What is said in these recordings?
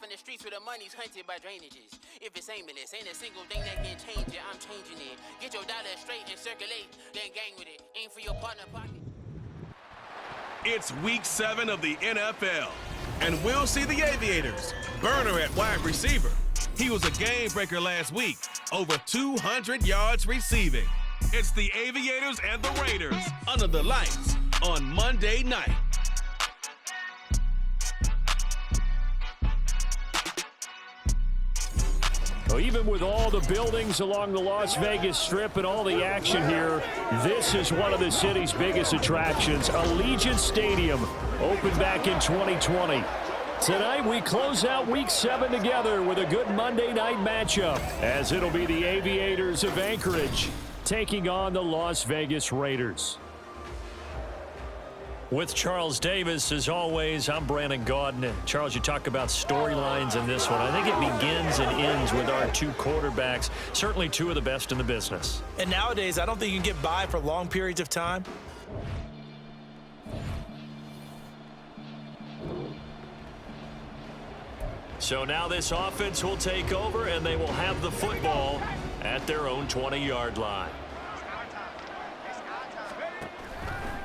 from the streets where the money's hunted by drainages. If it's aimless, ain't a single thing that can change it. I'm changing it. Get your dollar straight and circulate, then gang with it. Aim for your partner pocket. It's week 7 of the NFL, and we'll see the Aviators. Burner at wide receiver. He was a game breaker last week, over 200 yards receiving. It's the Aviators and the Raiders under the lights on Monday night. Well, even with all the buildings along the Las Vegas Strip and all the action here, this is one of the city's biggest attractions. Allegiant Stadium opened back in 2020. Tonight we close out week 7 together with a good Monday night matchup, as it'll be the Aviators of Anchorage taking on the Las Vegas Raiders. With Charles Davis, as always, I'm Brandon Gaudin. And Charles, you talk about storylines in this one. I think it begins and ends with our two quarterbacks, certainly two of the best in the business. And nowadays, I don't think you can get by for long periods of time. So now this offense will take over, and they will have the football at their own 20-yard line.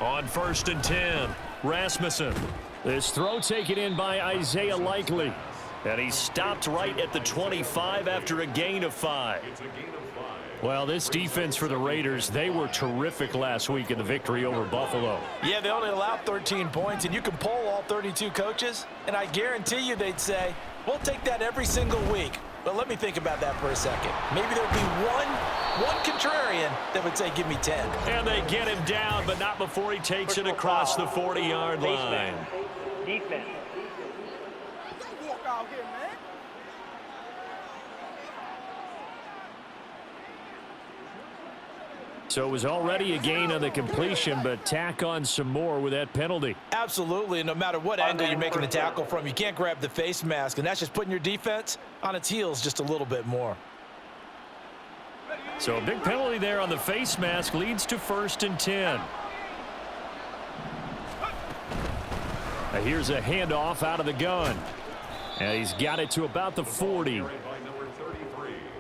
On 1st and 10, Rasmussen. This throw taken in by Isaiah Likely. And he stopped right at the 25 after a gain of 5. Well, this defense for the Raiders, they were terrific last week in the victory over Buffalo. Yeah, they only allowed 13 points, and you can poll all 32 coaches, and I guarantee you they'd say, we'll take that every single week. But let me think about that for a second. Maybe there'll be one contrarian that would say, give me 10. And they get him down, but not before he takes it across the 40-yard line. Defense. Don't walk out here, man. So it was already a gain on the completion, but tack on some more with that penalty. Absolutely, and no matter what angle you're making the tackle from, you can't grab the face mask, and that's just putting your defense on its heels just a little bit more. So a big penalty there on the face mask leads to 1st and 10. Now here's a handoff out of the gun. And he's got it to about the 40.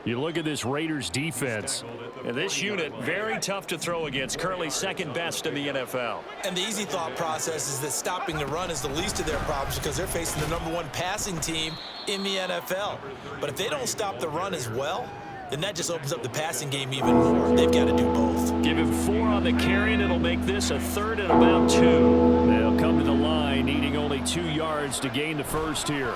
You look at this Raiders defense. And this unit, very tough to throw against, currently second best in the NFL. And the easy thought process is that stopping the run is the least of their problems because they're facing the #1 passing team in the NFL. But if they don't stop the run as well, then that just opens up the passing game even more. They've got to do both. Give him 4 on the carry, and it'll make this a 3rd and about 2. They'll come to the line, needing only 2 yards to gain the first here.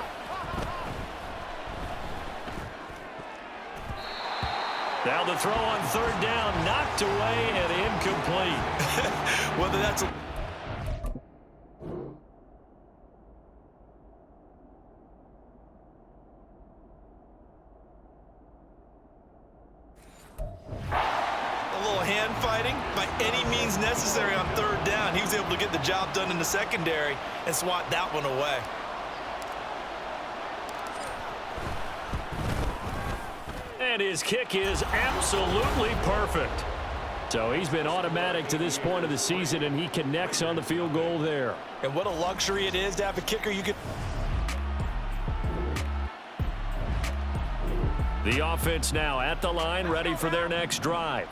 Now the throw on 3rd down, knocked away and incomplete. Whether that's a little hand fighting by any means necessary on 3rd down. He was able to get the job done in the secondary and swat that one away. And his kick is absolutely perfect. So he's been automatic to this point of the season, and he connects on the field goal there. And what a luxury it is to have a kicker you can... The offense now at the line, ready for their next drive.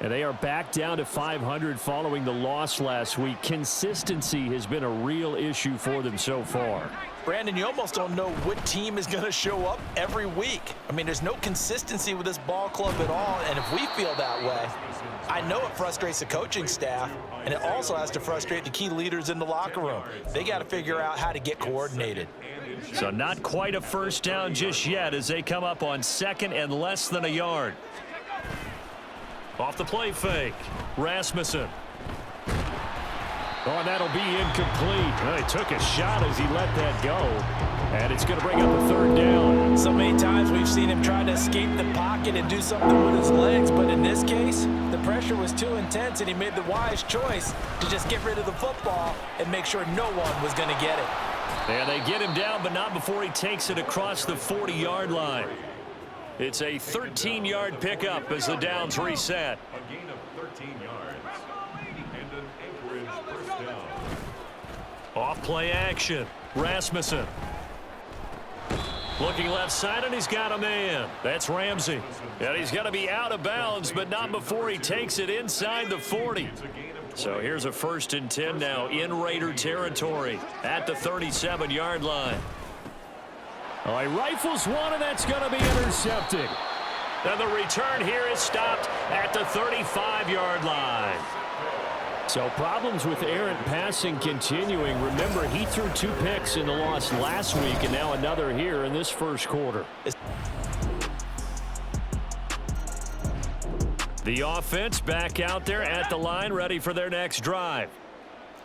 And they are back down to 500 following the loss last week. Consistency has been a real issue for them so far. Brandon, you almost don't know what team is going to show up every week. I mean, there's no consistency with this ball club at all, and if we feel that way, I know it frustrates the coaching staff, and it also has to frustrate the key leaders in the locker room. They got to figure out how to get coordinated. So not quite a 1st down just yet as they come up on 2nd and less than a yard. Off the play fake, Rasmussen. Oh, and that'll be incomplete. Well, he took a shot as he let that go. And it's going to bring up a 3rd down. So many times we've seen him try to escape the pocket and do something with his legs, but in this case, the pressure was too intense and he made the wise choice to just get rid of the football and make sure no one was going to get it. And they get him down, but not before he takes it across the 40-yard line. It's a 13-yard pickup as the downs reset. A gain of 13 yards. And an Anchorage 1st down. Off play action. Rasmussen. Looking left side, and he's got a man. That's Ramsey. And he's going to be out of bounds, but not before he takes it inside the 40. So here's a 1st and 10 now in Raider territory at the 37-yard line. Oh, he rifles one, and that's going to be intercepted. And the return here is stopped at the 35-yard line. So problems with errant passing continuing. Remember, he threw 2 picks in the loss last week, and now another here in this first quarter. The offense back out there at the line, ready for their next drive.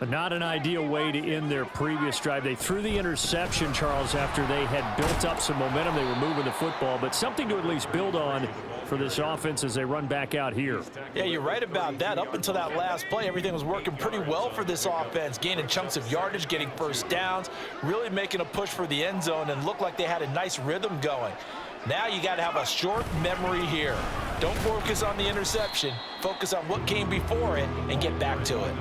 Not an ideal way to end their previous drive. They threw the interception, Charles, after they had built up some momentum. They were moving the football, but something to at least build on for this offense as they run back out here. Yeah, you're right about that. Up until that last play, everything was working pretty well for this offense, gaining chunks of yardage, getting first downs, really making a push for the end zone, and looked like they had a nice rhythm going. Now you got to have a short memory here. Don't focus on the interception. Focus on what came before it and get back to it.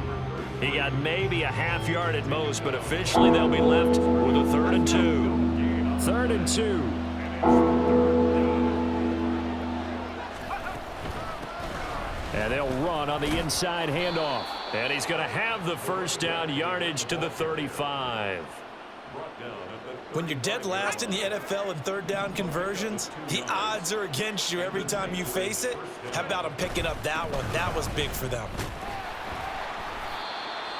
He got maybe a half yard at most, but officially they'll be left with a 3rd and 2. 3rd and 2. And they'll run on the inside handoff. And he's going to have the first down, yardage to the 35. When you're dead last in the NFL in 3rd down conversions, the odds are against you every time you face it. How about them picking up that one? That was big for them.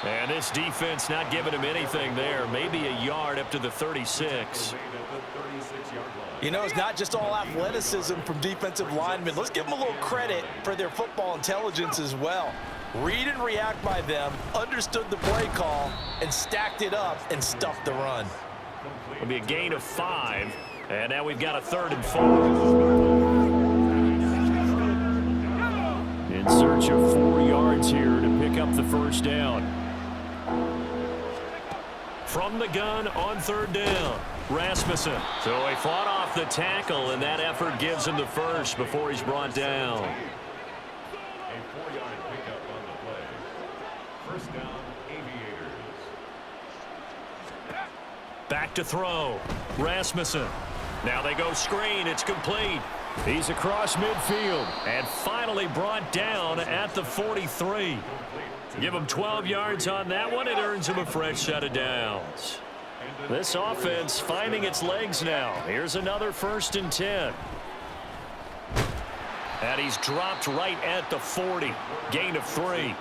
And this defense not giving him anything there. Maybe a yard up to the 36. You know, it's not just all athleticism from defensive linemen. Let's give them a little credit for their football intelligence as well. Read and react by them, understood the play call, and stacked it up and stuffed the run. It'll be a gain of 5, and now we've got a 3rd and 4. In search of 4 yards here to pick up the first down. From the gun on 3rd down, Rasmussen. So he fought off the tackle, and that effort gives him the first before he's brought down. A 4-yard pickup on the play. First down, Aviators. Back to throw. Rasmussen. Now they go screen. It's complete. He's across midfield and finally brought down at the 43. Give him 12 yards on that one. It earns him a fresh set of downs. This offense finding its legs now. Here's another 1st and 10. And he's dropped right at the 40. Gain of 3.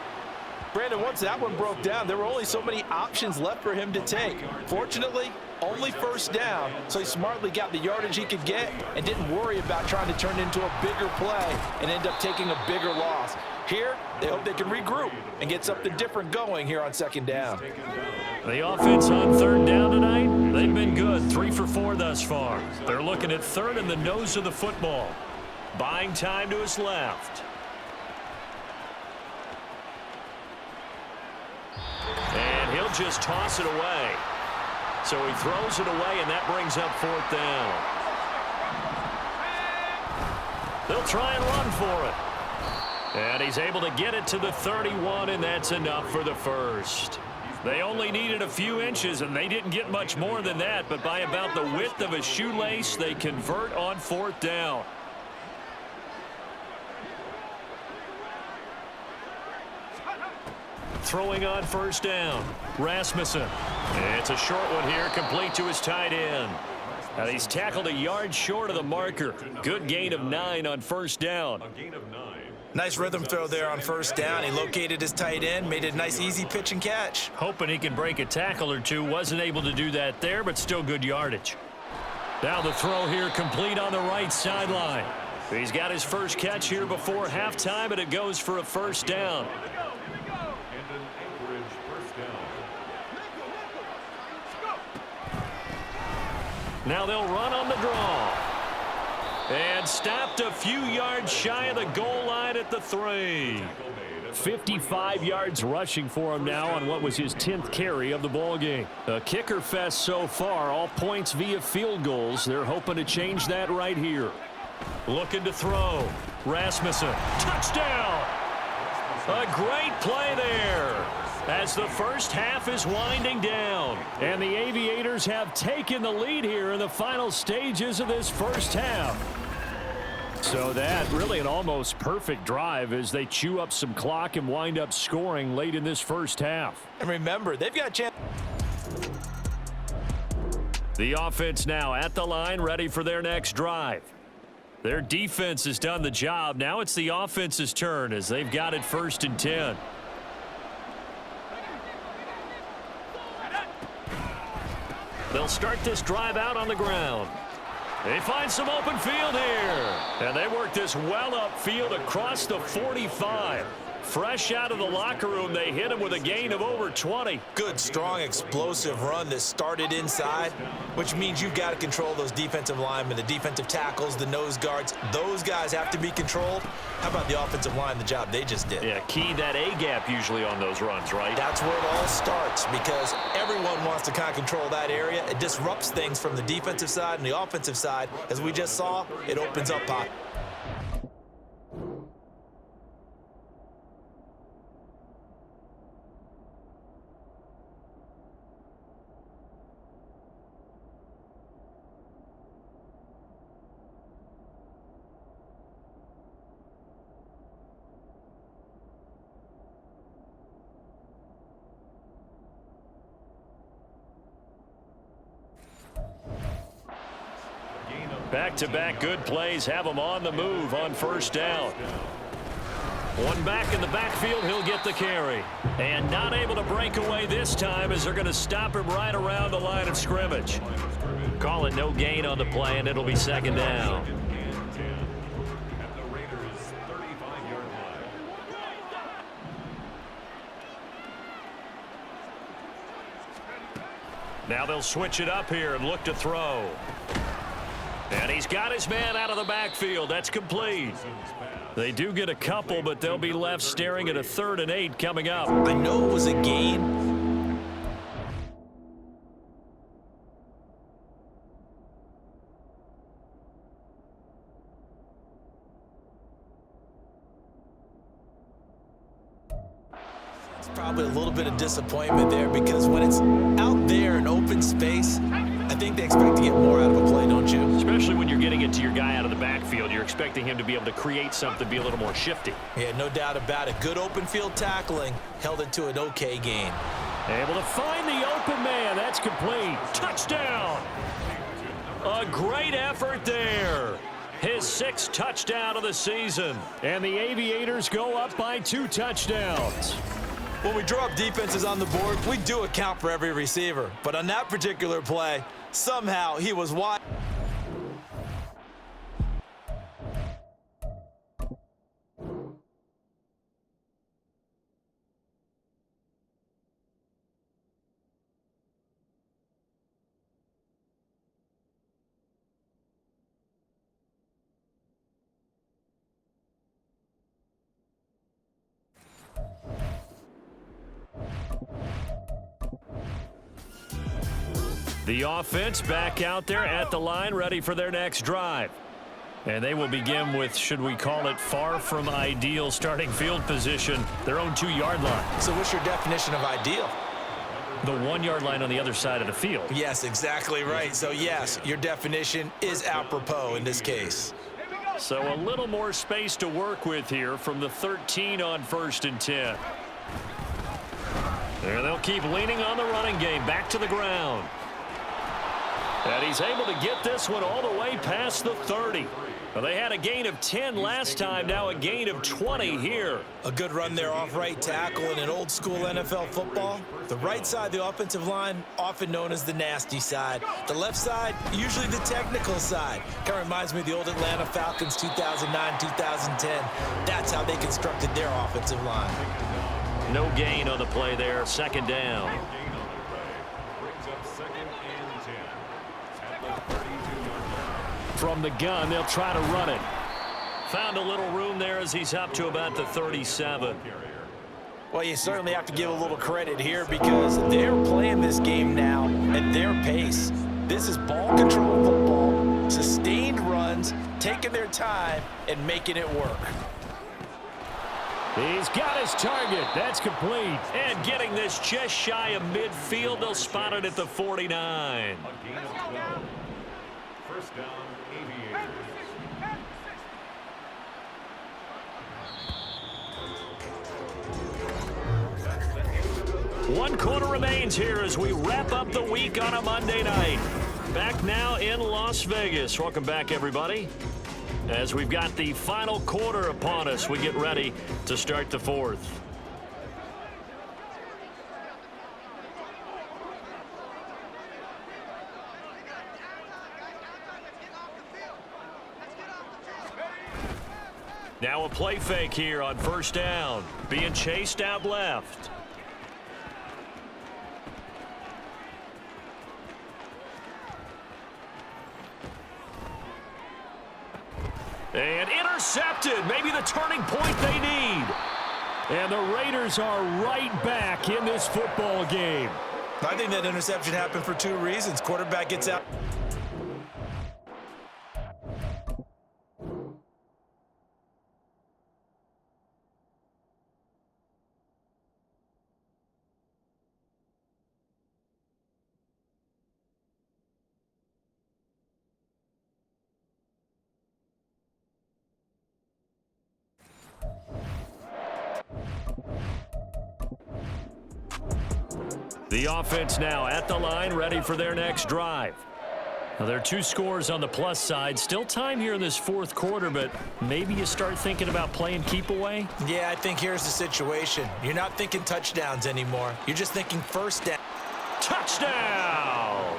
Brandon, once that one broke down, there were only so many options left for him to take. Fortunately, only 1st down, so he smartly got the yardage he could get and didn't worry about trying to turn it into a bigger play and end up taking a bigger loss. Here, they hope they can regroup and get something different going here on 2nd down. The offense on 3rd down tonight, they've been good. 3 for 4 thus far. They're looking at 3rd in the nose of the football. Buying time to his left. And he'll just toss it away. So he throws it away, and that brings up 4th down. They'll try and run for it. And he's able to get it to the 31, and that's enough for the first. They only needed a few inches, and they didn't get much more than that, but by about the width of a shoelace, they convert on 4th down. Throwing on 1st down, Rasmussen. It's a short one here, complete to his tight end. And he's tackled a yard short of the marker. Good gain of 9 on 1st down. A gain of 9. Nice rhythm throw there on 1st down. He located his tight end, made it a nice easy pitch and catch. Hoping he can break a tackle or two. Wasn't able to do that there, but still good yardage. Now the throw here complete on the right sideline. He's got his first catch here before halftime, and it goes for a 1st down. Now they'll run on the draw. And stopped a few yards shy of the goal line at the 3. 55 yards rushing for him now on what was his 10th carry of the ballgame. A kicker fest so far, all points via field goals. They're hoping to change that right here. Looking to throw. Rasmussen. Touchdown! A great play there. as the first half is winding down. And the Aviators have taken the lead here in the final stages of this first half. So that really an almost perfect drive as they chew up some clock and wind up scoring late in this first half. And remember, they've got a chance. The offense now at the line, ready for their next drive. Their defense has done the job. Now it's the offense's turn as they've got it 1st and 10. They'll start this drive out on the ground. They find some open field here. And they work this well upfield across the 45. Fresh out of the locker room, they hit him with a gain of over 20. Good, strong, explosive run that started inside, which means you've got to control those defensive linemen, the defensive tackles, the nose guards. Those guys have to be controlled. How about the offensive line, the job they just did? Yeah, key that A-gap usually on those runs, right? That's where it all starts because everyone wants to kind of control that area. It disrupts things from the defensive side and the offensive side. As we just saw, it opens up pocket. Back-to-back good plays have him on the move on 1st down. One back in the backfield, he'll get the carry. And not able to break away this time as they're going to stop him right around the line of scrimmage. Call it no gain on the play, and it'll be 2nd down. At the Raiders' 35-yard line. Now they'll switch it up here and look to throw. And he's got his man out of the backfield. That's complete. They do get a couple, but they'll be left staring at a 3rd and 8 coming up. I know it was a gain. It's probably a little bit of disappointment there because when it's out there in open space, I think they expect to get more out of a play, don't you? Especially when you're getting it to your guy out of the backfield. You're expecting him to be able to create something, be a little more shifty. Yeah, no doubt about it. Good open field tackling. Held it to an okay gain. Able to find the open man. That's complete. Touchdown. A great effort there. His 6th touchdown of the season. And the Aviators go up by 2 touchdowns. When we draw up defenses on the board, we do account for every receiver. But on that particular play, somehow he was wide. The offense back out there at the line, ready for their next drive. And they will begin with, should we call it, far from ideal starting field position, their own 2-yard line. So what's your definition of ideal? The 1-yard line on the other side of the field. Yes, exactly right. So yes, your definition is apropos in this case. So a little more space to work with here from the 13 on 1st and 10. And they'll keep leaning on the running game, back to the ground. And he's able to get this one all the way past the 30. Well, they had a gain of 10 last time, now a gain of 20 here. A good run there off right tackle in an old school NFL football. The right side of the offensive line, often known as the nasty side. The left side, usually the technical side. Kind of reminds me of the old Atlanta Falcons 2009, 2010. That's how they constructed their offensive line. No gain on the play there, 2nd down. From the gun, they'll try to run it. Found a little room there as he's up to about the 37. Well, you certainly have to give a little credit here because they're playing this game now at their pace. This is ball control football, sustained runs, taking their time and making it work. He's got his target. That's complete. And getting this just shy of midfield, they'll spot it at the 49. A gain of 12. First down, Aviators. One quarter remains here as we wrap up the week on a Monday night. Back now in Las Vegas. Welcome back, everybody. As we've got the final quarter upon us, we get ready to start the fourth. Now a play fake here on first down. Being chased out left. And intercepted. Maybe the turning point they need. And the Raiders are right back in this football game. I think that interception happened for two reasons. Quarterback gets out. The offense now at the line, ready for their next drive. Now, there are two scores on the plus side. Still time here in this fourth quarter, but maybe you start thinking about playing keep away? Yeah, I think here's the situation. You're not thinking touchdowns anymore. You're just thinking first down. Touchdown!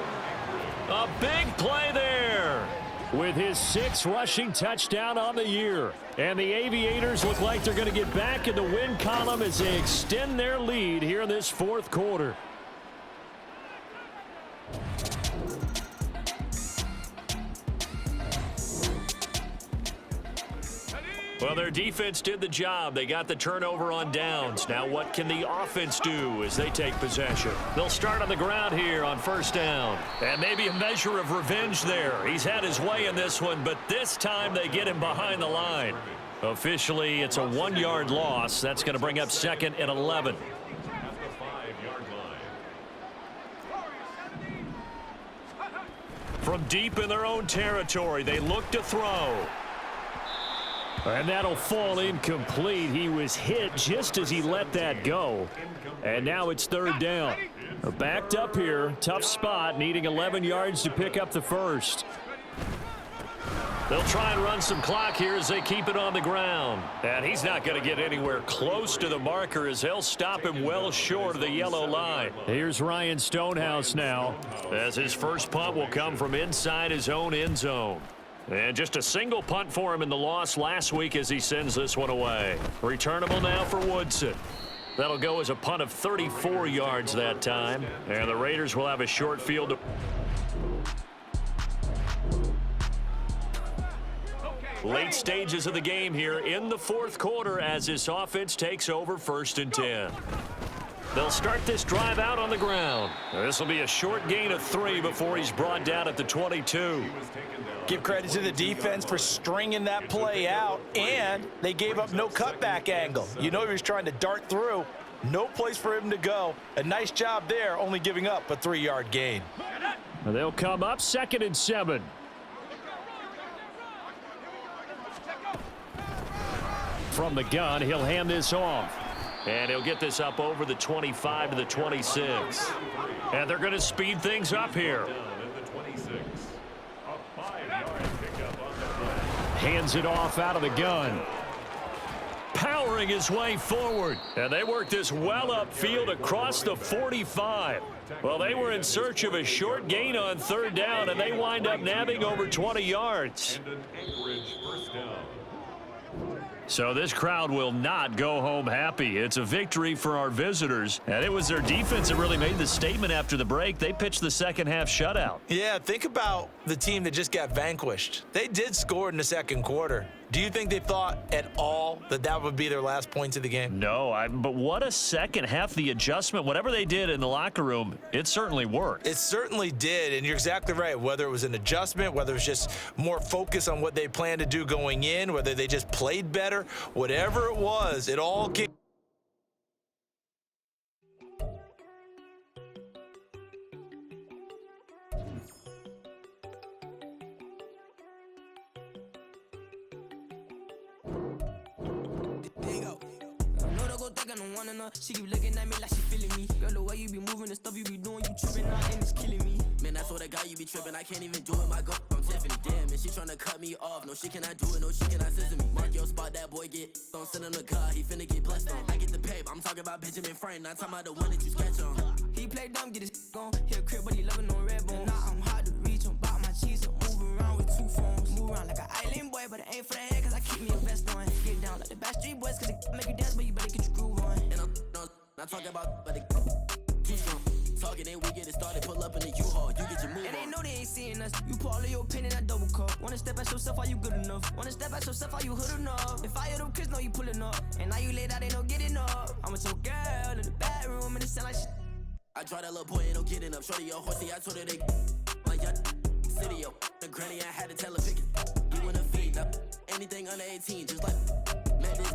A big play there. With his 6th rushing touchdown on the year. And the Aviators look like they're going to get back in the win column as they extend their lead here in this fourth quarter. Well, their defense did the job. They got the turnover on downs. Now what can the offense do as they take possession? They'll start on the ground here on first down. And maybe a measure of revenge there. He's had his way in this one, but this time they get him behind the line. Officially, it's a 1-yard loss. That's going to bring up 2nd and 11. At the 5-yard line. From deep in their own territory, they look to throw. And that'll fall incomplete. He was hit just as he let that go. And now it's 3rd down. Backed up here. Tough spot, needing 11 yards to pick up the first. They'll try and run some clock here as they keep it on the ground. And he's not going to get anywhere close to the marker as they'll stop him well short of the yellow line. Here's Ryan Stonehouse now. As his first punt will come from inside his own end zone. And just a single punt for him in the loss last week as he sends this one away. Returnable now for Woodson. That'll go as a punt of 34 yards that time. And the Raiders will have a short field. Late stages of the game here in the fourth quarter as this offense takes over 1st and 10. They'll start this drive out on the ground. This will be a short gain of 3 before he's brought down at the 22. Give credit to the defense for stringing that play out, and they gave up no cutback angle. You know he was trying to dart through. No place for him to go. A nice job there, only giving up a 3-yard gain. They'll come up 2nd and 7. From the gun, he'll hand this off. And he'll get this up over the 25 to the 26. And they're going to speed things up here. Hands it off out of the gun. Powering his way forward. And they work this well upfield across the 45. Well, they were in search of a short gain on 3rd down, and they wind up nabbing over 20 yards. And an Anchorage first down. So this crowd will not go home happy. It's a victory for our visitors. And it was their defense that really made the statement after the break. They pitched the second half shutout. Yeah, think about the team that just got vanquished. They did score in the second quarter. Do you think they thought at all that that would be their last points of the game? No, but what a second half. The adjustment, whatever they did in the locker room, it certainly worked. It certainly did, and you're exactly right. Whether it was an adjustment, whether it was just more focus on what they planned to do going in, whether they just played better, whatever it was, it all came. She keep looking at me like she feeling me. Girl, the way you be moving, the stuff you be doing, you tripping out and it's killing me. Man, that's what I got, you be tripping. I can't even do it, my girl. I'm Tiffany, damn, and she tryna cut me off. No, she cannot do it, no, she cannot scissor me. Mark your spot, that boy get. Don't send him the car, he finna get blessed on. I get the paper, I'm talking about Benjamin Franklin, not talking about the one that you sketch on. He play dumb, get his gone. He a crib, but he loving on red bone. Nah, I'm hard to reach, I'm bout my cheese, I'm moving around with 2 phones. Move around like an island boy, but it ain't for the head, cause I keep me a vest on. Get down like the Backstreet Boys, cause it make you dance, but you better get your groove on. And I'm not talking about, but too strong. Talking ain't we get it started, pull up in the U-Haul, you get your move on. And they know they ain't seeing us. You pull all of your pen in that double cup. Wanna step at yourself, are you good enough? Wanna step at yourself, are you hood enough? If I hear them kids, know you pulling up. And now you laid out, they no getting up. I'm with your girl in the bedroom, and it sound like shit. I draw that little boy, ain't no getting up. Shorty, yo, horsey, I told her they like y'all city, yo. The granny, I had to tell her pick it. You wanna feed up anything under 18, just like man, this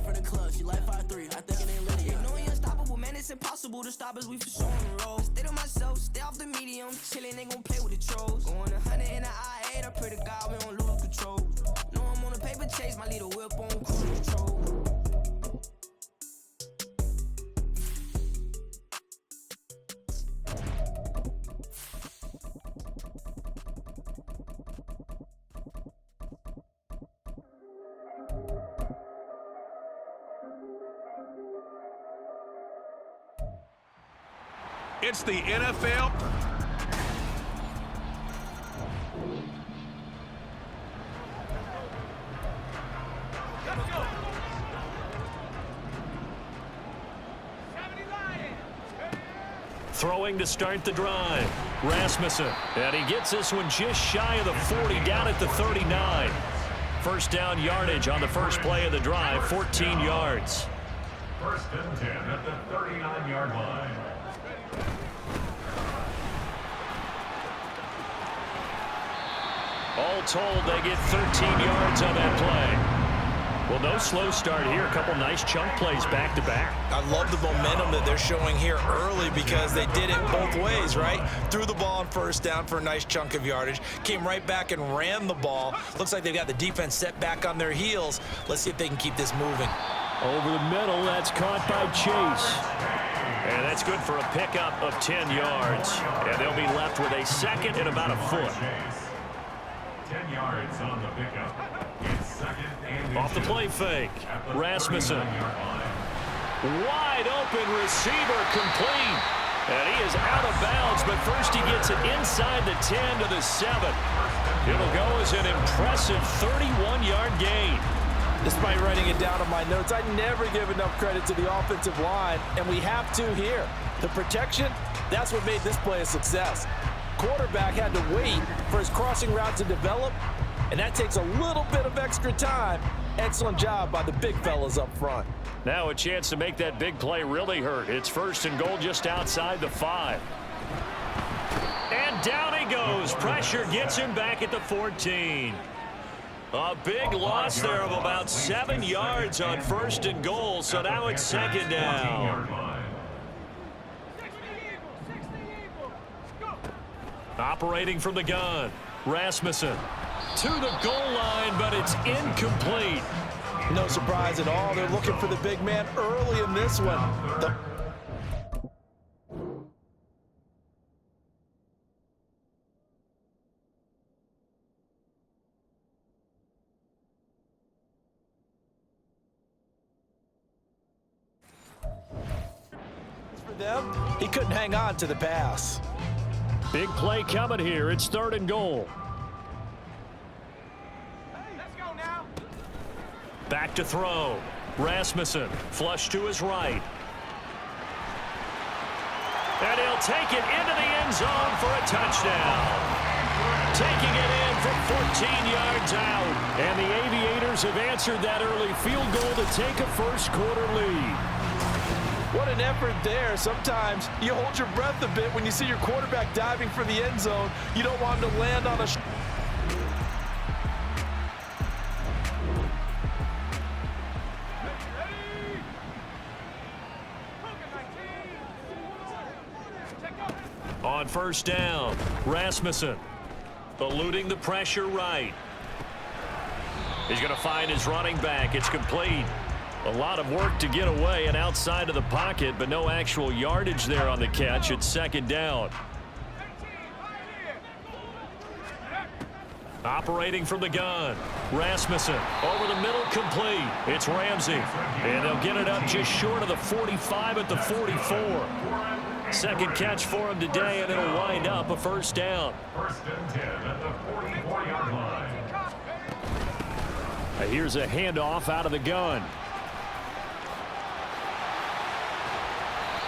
for the club. She like 5'3", I think it ain't lit. You know we unstoppable, man, it's impossible to stop us, we for sure on the road. Stay to myself, stay off the medium, chillin', ain't gon' play with the trolls. Going 100 in the I-8, I pray to God we don't lose control. Know I'm on a paper chase, my little whip on cruise control. It's the NFL. Throwing to start the drive, Rasmussen. And he gets this one just shy of the 40, down at the 39. First down yardage on the first play of the drive, 14 yards. First and 10 at the 39-yard line. All told, they get 13 yards on that play. Well, no slow start here. A couple nice chunk plays back-to-back. I love the momentum that they're showing here early because they did it both ways, right? Threw the ball on first down for a nice chunk of yardage, came right back and ran the ball. Looks like they've got the defense set back on their heels. Let's see if they can keep this moving. Over the middle, that's caught by Chase. And that's good for a pickup of 10 yards. And they'll be left with a second and about a foot. 10 yards on the pickup. It's second and Off the play fake, Rasmussen. Wide open receiver, complete. And he is out of bounds, but first he gets it inside the 10 to the 7. It'll go as an impressive 31-yard gain. Despite writing it down on my notes, I never give enough credit to the offensive line, and we have to here. The protection, that's what made this play a success. Quarterback had to wait for his crossing route to develop, and that takes a little bit of extra time. Excellent job by the big fellas up front. Now a chance to make that big play really hurt. It's first and goal just outside the 5. And down he goes. Pressure gets him back at the 14. A big loss there of about 7 yards on first and goal, so now it's second down. Operating from the gun, Rasmussen to the goal line, but it's incomplete. No surprise at all. They're looking for the big man early in this one. For them, he couldn't hang on to the pass. Big play coming here. It's third and goal. Back to throw. Rasmussen, flush to his right. And he'll take it into the end zone for a touchdown. taking it in from 14 yards out. And the Aviators have answered that early field goal to take a first-quarter lead. What an effort there. Sometimes you hold your breath a bit when you see your quarterback diving for the end zone. You don't want him to land on a... On first down, Rasmussen eluding the pressure right. He's going to find his running back. It's complete. A lot of work to get away and outside of the pocket, but no actual yardage there on the catch. It's second down. Operating from the gun, Rasmussen over the middle, complete. It's Ramsey, and they'll get it up just short of the 45 at the 44. Second catch for him today, and it'll wind up a first down. First and 10 at the 44-yard line. Here's a handoff out of the gun.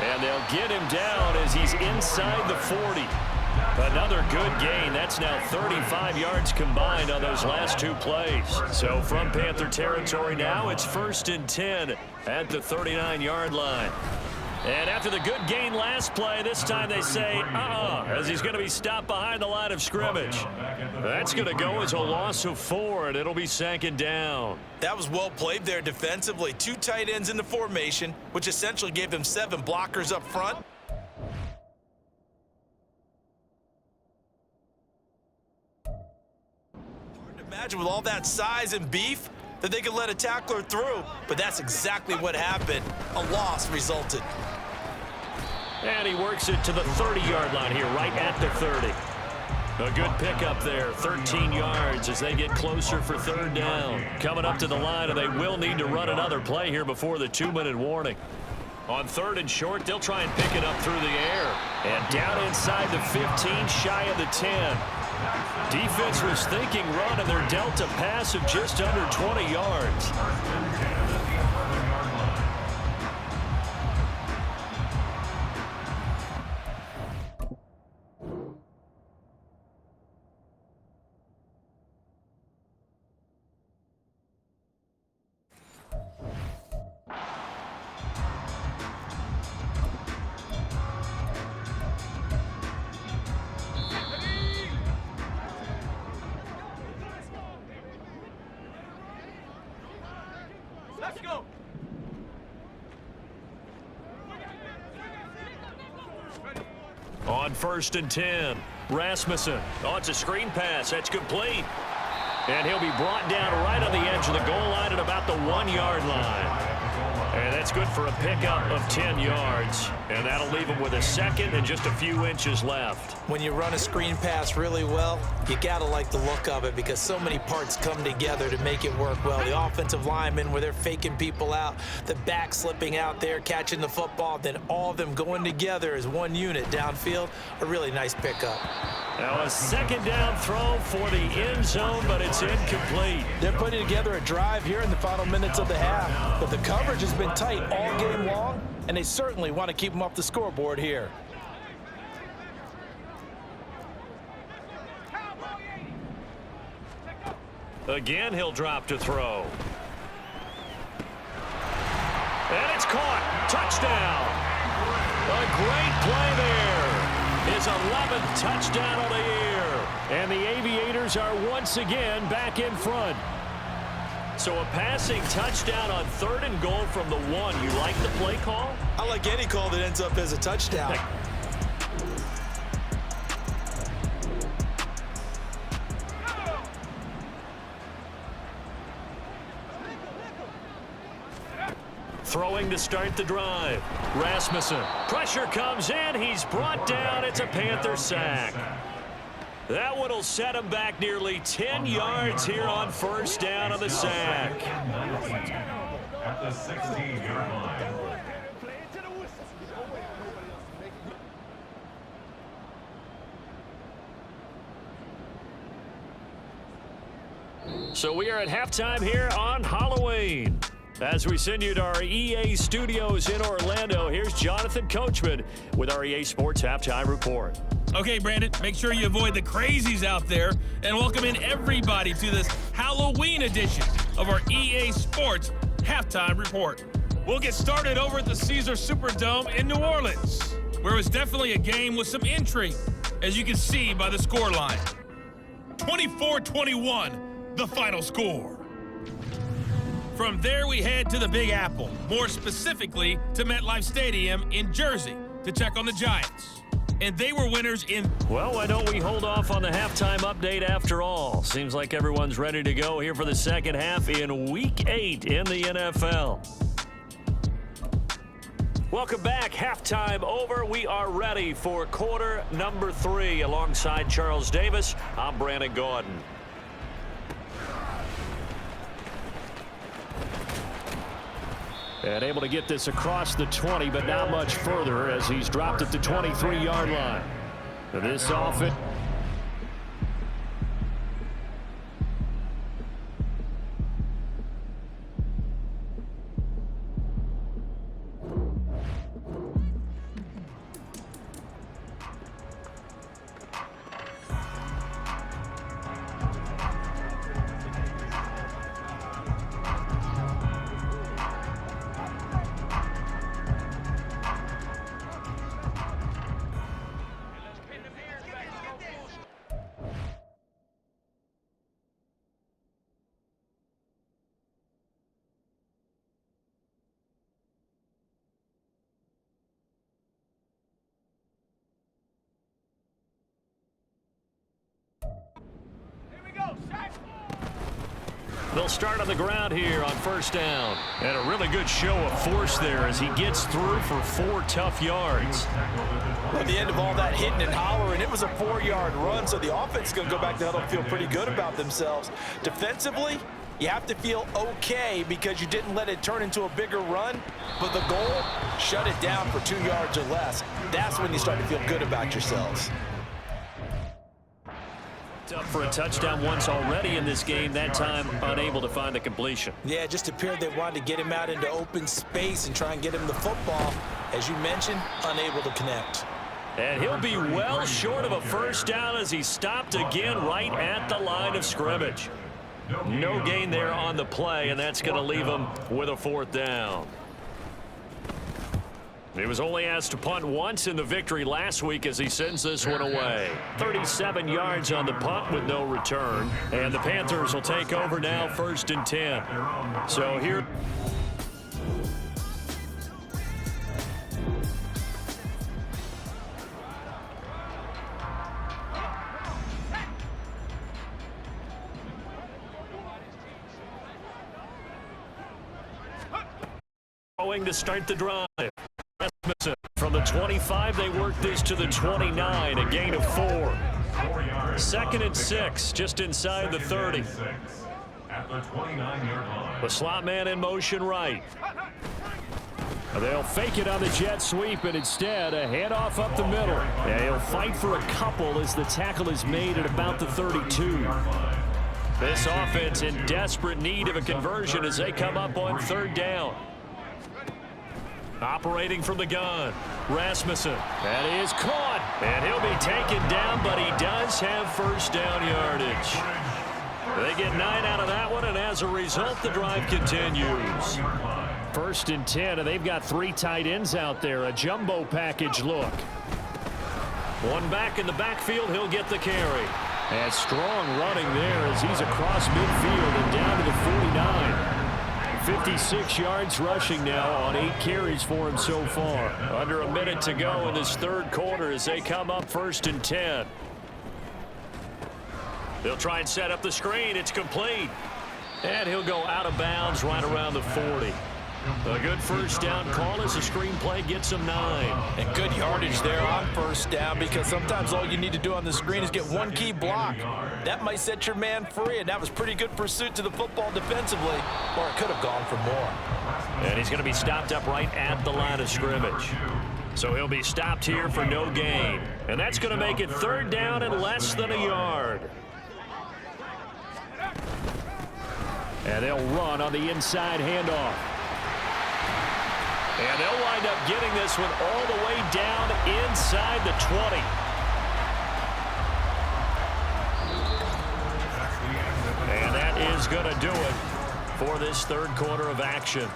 And they'll get him down as he's inside the 40. Another good gain. That's now 35 yards combined on those last two plays. So from Panther territory now, it's first and 10 at the 39-yard line. And after the good gain last play, this time they say, as he's going to be stopped behind the line of scrimmage. That's going to go as a loss of 4, and it'll be second down. That was well played there defensively. 2 tight ends in the formation, which essentially gave them 7 blockers up front. Hard to imagine with all that size and beef that they could let a tackler through, but that's exactly what happened. A loss resulted. And he works it to the 30-yard line here, right at the 30. A good pickup there, 13 yards as they get closer for third down. Coming up to the line, and they will need to run another play here before the 2-minute warning. On third and short, they'll try and pick it up through the air. And down inside the 15, shy of the 10. Defense was thinking run, and they're dealt a pass of just under 20 yards. Let's go. On first and 10, Rasmussen. Oh, it's a screen pass. That's complete. And he'll be brought down right on the edge of the goal line at about the 1-yard line. And that's good for a pickup of 10 yards. And that'll leave him with a second and just a few inches left. When you run a screen pass really well, you got to like the look of it because so many parts come together to make it work well. The offensive linemen, where they're faking people out, the back slipping out there, catching the football, then all of them going together as one unit downfield. A really nice pickup. Now a second down throw for the end zone, but it's incomplete. They're putting together a drive here in the final minutes of the half, but the coverage has been tight all game long, and they certainly want to keep them off the scoreboard here. Again, he'll drop to throw. And it's caught. Touchdown. A great play there. His 11th touchdown of the year. And the Aviators are once again back in front. So a passing touchdown on third and goal from the 1. You like the play call? I like any call that ends up as a touchdown. Throwing to start the drive. Rasmussen. Pressure comes in. He's brought down. It's a Panther sack. That one will set him back nearly 10 yards here on first down on the sack. At the 16-yard line. So we are at halftime here on Halloween. As we send you to our EA studios in Orlando, here's Jonathan Coachman with our EA Sports Halftime Report. Okay, Brandon, make sure you avoid the crazies out there and welcome in everybody to this Halloween edition of our EA Sports Halftime Report. We'll get started over at the Caesars Superdome in New Orleans, where it was definitely a game with some intrigue, as you can see by the scoreline. 24-21, the final score. From there, we head to the Big Apple, more specifically to MetLife Stadium in Jersey, to check on the Giants. And they were winners in... Well, why don't we hold off on the halftime update after all? Seems like everyone's ready to go here for the second half in Week 8 in the NFL. Welcome back. Halftime over. We are ready for quarter number 3. Alongside Charles Davis, I'm Brandon Gordon. And able to get this across the 20, but not much further as he's dropped at the 23-yard line. This offense. They'll start on the ground here on first down. And a really good show of force there as he gets through for 4 tough yards. At the end of all that hitting and hollering, it was a 4-yard run, so the offense is going to go back to huddle and feel pretty good about themselves. Defensively, you have to feel okay because you didn't let it turn into a bigger run, but the goal, shut it down for 2 yards or less. That's when you start to feel good about yourselves. Up for a touchdown once already in this game, that time unable to find the completion. Yeah, it just appeared they wanted to get him out into open space and try and get him the football. As you mentioned, unable to connect. And he'll be well short of a first down as he stopped again right at the line of scrimmage. No gain there on the play, and that's going to leave him with a 4th down. He was only asked to punt once in the victory last week as he sends this one away. 37 yards on the punt with no return. And the Panthers will take over now, 1st and 10. So here... going to start the drive. From the 25, they work this to the 29, a gain of 4. 2nd and 6, just inside the 30. At the 29-yard line. The slot man in motion right. They'll fake it on the jet sweep, and instead a handoff up the middle. Yeah, he'll fight for a couple as the tackle is made at about the 32. This offense in desperate need of a conversion as they come up on 3rd down. Operating from the gun, Rasmussen. That is caught, and he'll be taken down, but he does have 1st down yardage. They get 9 out of that one, and as a result, the drive continues. 1st and 10, and they've got 3 tight ends out there, a jumbo package look. One back in the backfield, he'll get the carry. And strong running there as he's across midfield and down to the 49. 56 yards rushing now on 8 carries for him so far. Under a minute to go in this 3rd quarter as they come up 1st and 10. They'll try and set up the screen. It's complete. And he'll go out of bounds right around the 40. A good 1st down call as the screenplay gets him 9. And good yardage there on 1st down because sometimes all you need to do on the screen is get 1 key block. That might set your man free, and that was pretty good pursuit to the football defensively, or it could have gone for more. And he's going to be stopped up right at the line of scrimmage. So he'll be stopped here for no gain. And that's going to make it 3rd down and less than a yard. And they'll run on the inside handoff. And they'll wind up getting this one all the way down inside the 20. is going to do it for this third quarter of action.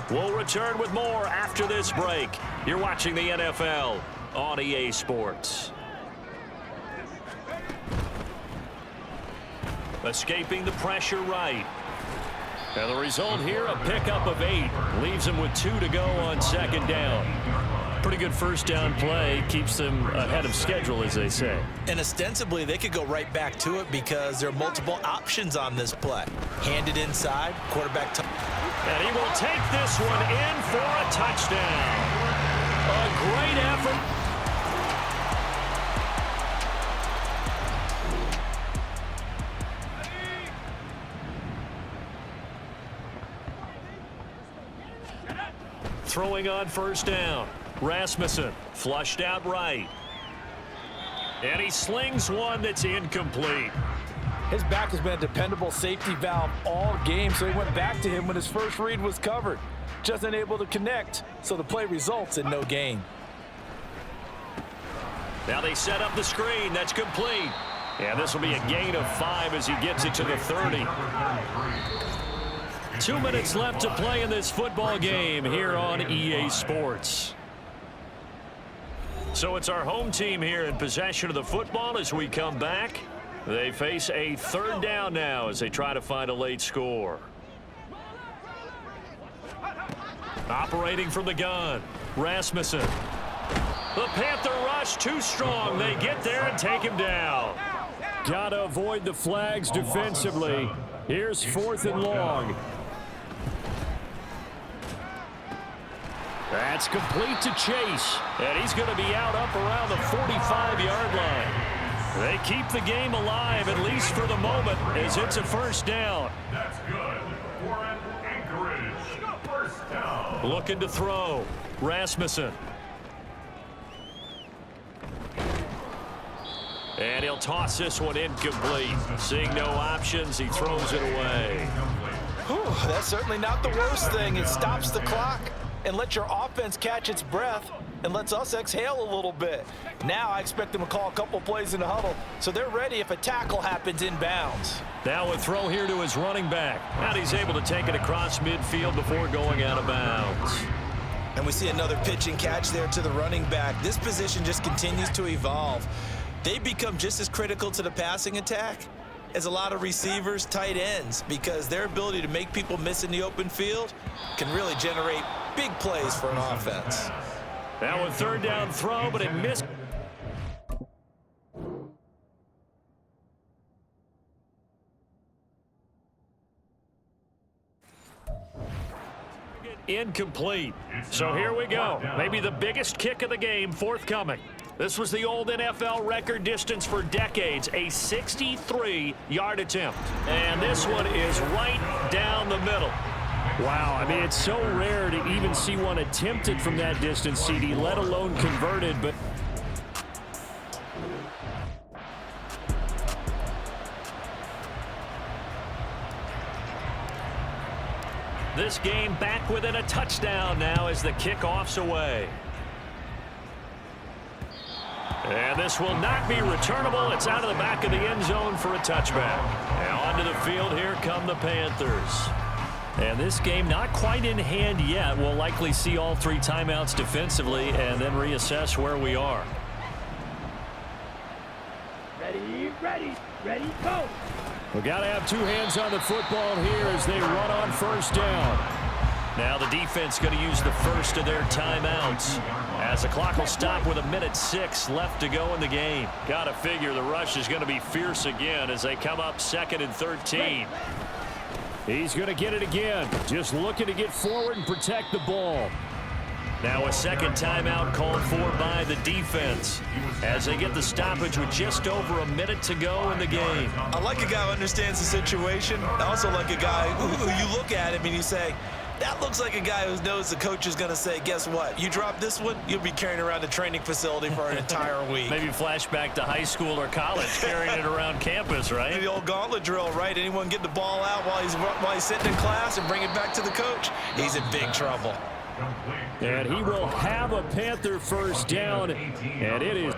We'll return with more after this break. You're watching the NFL on EA Sports. Escaping the pressure right. And the result here, a pickup of 8. Leaves them with 2 to go on second down. Pretty good first down play. Keeps them ahead of schedule, as they say. And ostensibly, they could go right back to it because there are multiple options on this play. Hand it inside, quarterback. And he will take this one in for a touchdown. A great effort. Throwing on first down. Rasmussen flushed out right. And he slings one that's incomplete. His back has been a dependable safety valve all game, so he went back to him when his first read was covered. Just unable to connect, so the play results in no gain. Now they set up the screen. That's complete. And this will be a gain of 5 as he gets it to the 30. 2 minutes left to play in this football game here on EA Sports. So it's our home team here in possession of the football as we come back. They face a third down now as they try to find a late score. Operating from the gun, Rasmussen. The Panther rush too strong. They get there and take him down. Gotta avoid the flags defensively. Here's 4th and long. That's complete to Chase. And he's going to be out up around the 45-yard line. They keep the game alive, at least for the moment, as it's a first down. That's good. For an Anchorage first down. Looking to throw. Rasmussen. And he'll toss this one incomplete. Seeing no options, he throws it away. Whew, that's certainly not the worst thing. It stops the clock and lets your offense catch its breath and lets us exhale a little bit. Now I expect them to call a couple plays in the huddle, so they're ready if a tackle happens inbounds. Now a throw here to his running back. And he's able to take it across midfield before going out of bounds. And we see another pitch and catch there to the running back. This position just continues to evolve. They become just as critical to the passing attack as a lot of receivers, tight ends, because their ability to make people miss in the open field can really generate big plays for an offense. Now a third down throw, but it missed. Incomplete. So here we go. Maybe the biggest kick of the game forthcoming. This was the old NFL record distance for decades, a 63-yard attempt. And this one is right down the middle. Wow, I mean, it's so rare to even see one attempted from that distance, CD, let alone converted, but this game back within a touchdown now as the kickoff's away. And this will not be returnable. It's out of the back of the end zone for a touchback. And onto the field, here come the Panthers. And this game not quite in hand yet. We'll likely see all 3 timeouts defensively and then reassess where we are. Ready, go! We've got to have 2 hands on the football here as they run on first down. Now the defense going to use the first of their timeouts as the clock will stop with 1:06 left to go in the game. Got to figure the rush is going to be fierce again as they come up 2nd and 13. He's going to get it again. Just looking to get forward and protect the ball. Now a second timeout called for by the defense as they get the stoppage with just over 1 minute to go in the game. I like a guy who understands the situation. I also like a guy who you look at him and you say, that looks like a guy who knows the coach is going to say, guess what? You drop this one, you'll be carrying around the training facility for an entire week. Maybe flashback to high school or college, carrying it around campus, right? The old gauntlet drill, right? Anyone get the ball out while he's sitting in class and bring it back to the coach? He's in big trouble. And he will have a Panther first down, and it is.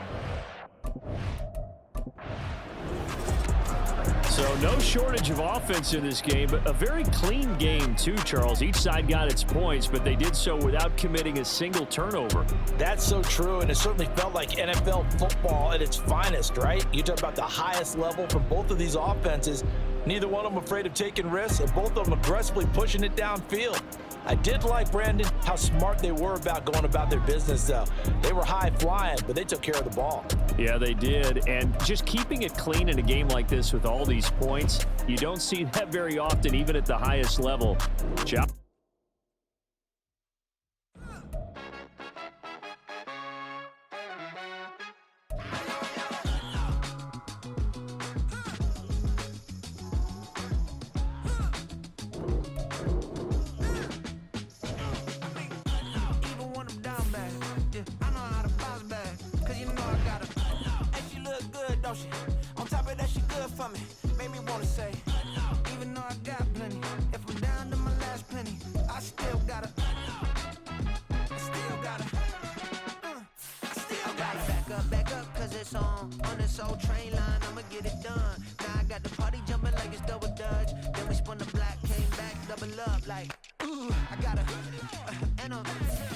So no shortage of offense in this game, but a very clean game too, Charles. Each side got its points, but they did so without committing a single turnover. That's so true, and it certainly felt like NFL football at its finest, right? You talk about the highest level from both of these offenses. Neither one of them afraid of taking risks, and both of them aggressively pushing it downfield. I did like, Brandon, how smart they were about going about their business, though. They were high-flying, but they took care of the ball. Yeah, they did. And just keeping it clean in a game like this with all these points, you don't see that very often, even at the highest level. Job. On top of that, she good for me. Made me wanna say, even though I got plenty, if I'm down to my last penny, I still gotta back up, cause it's on this old train line, I'ma get it done. Now I got the party jumping like it's double dutch. Then we spun the block, came back, double up, like, ooh, I got her, and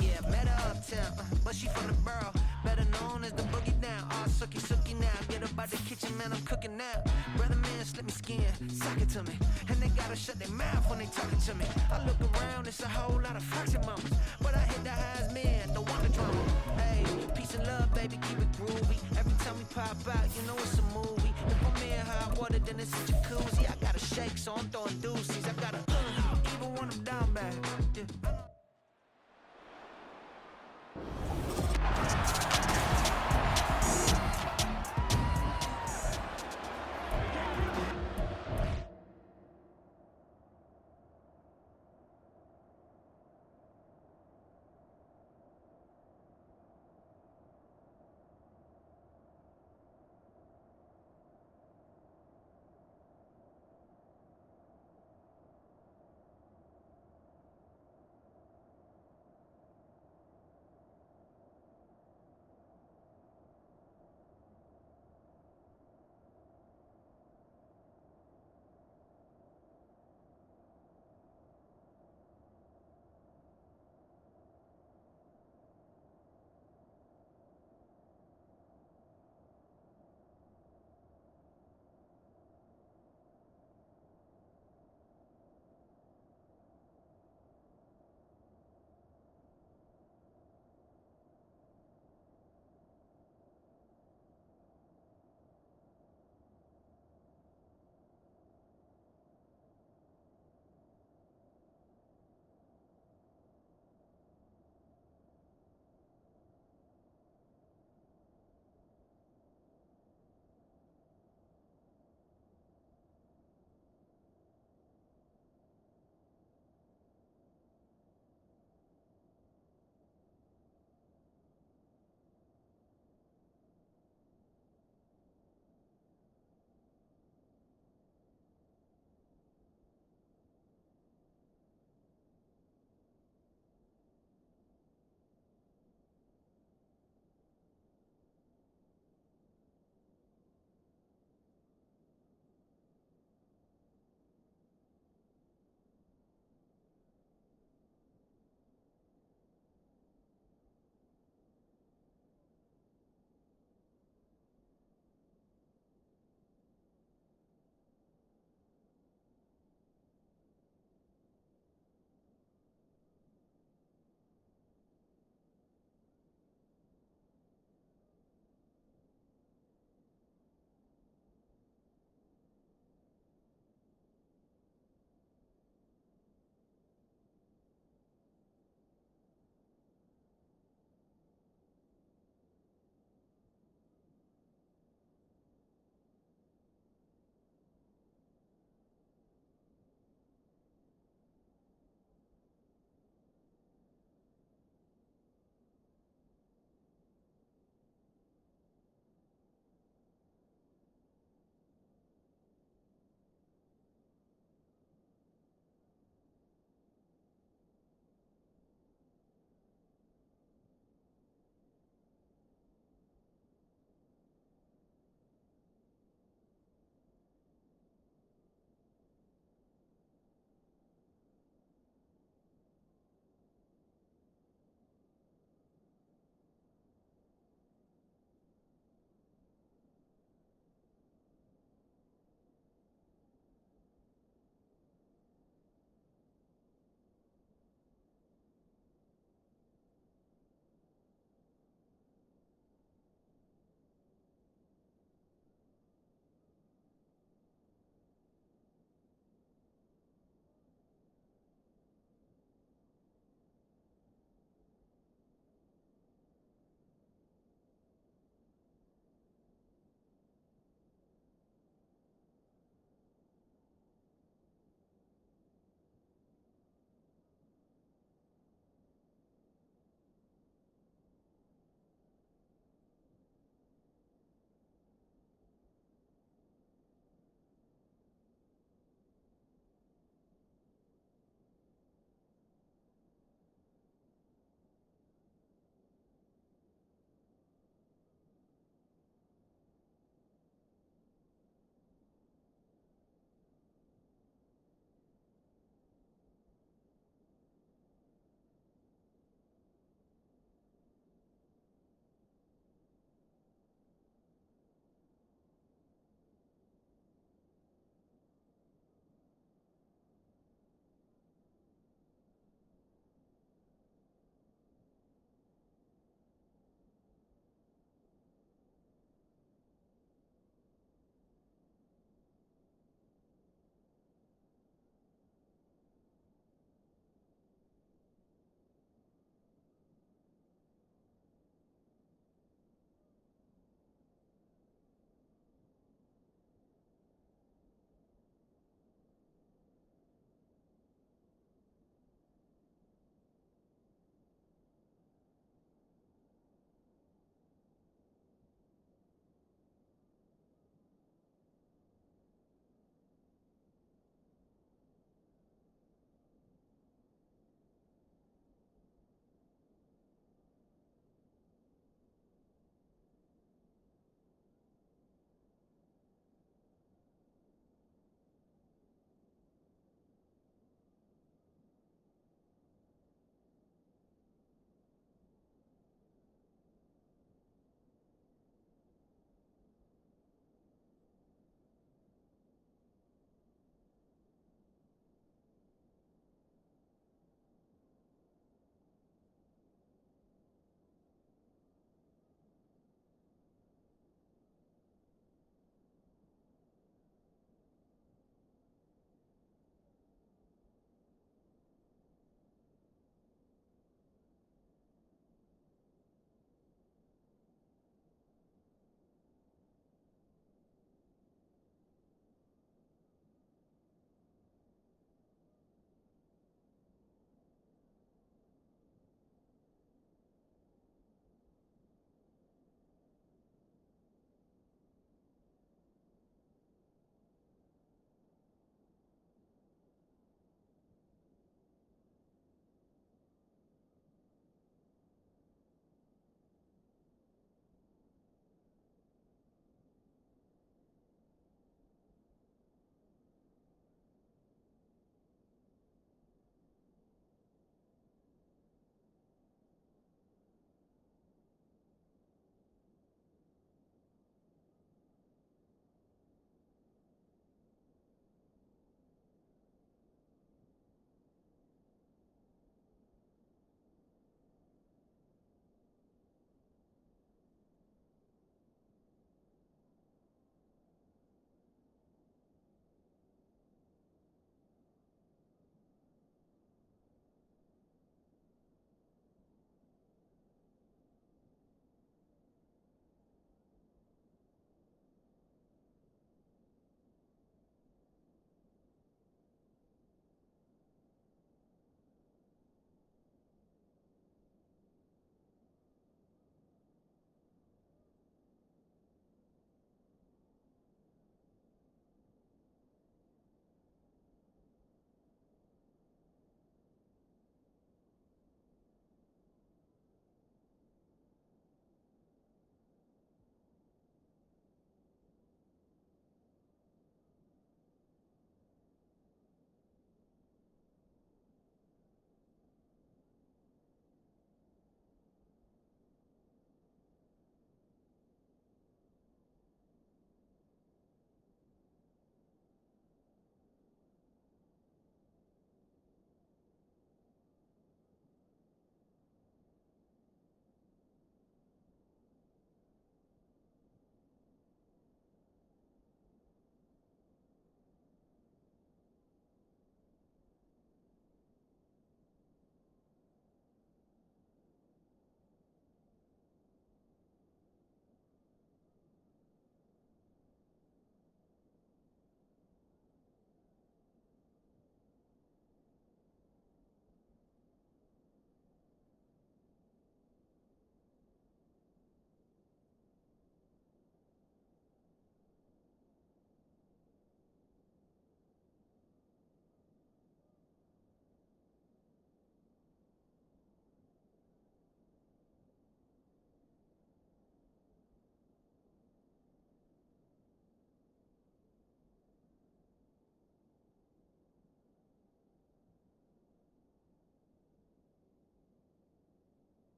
yeah, met her uptown, but she from the borough, better known as the boogie down. All sookie now, get up out the kitchen, man, I'm cooking now. Brother man, slip me skin, sock it to me, and they gotta shut their mouth when they talking to me. I look around, it's a whole lot of flirting moments, but I hit the highs, man, don't want the drama. Hey, peace and love, baby, keep it groovy. Every time we pop out, you know it's a movie. If I'm in hot water, then it's a jacuzzi. I gotta shake, so I'm throwing deuces. I gotta even when I'm down bad. Yeah.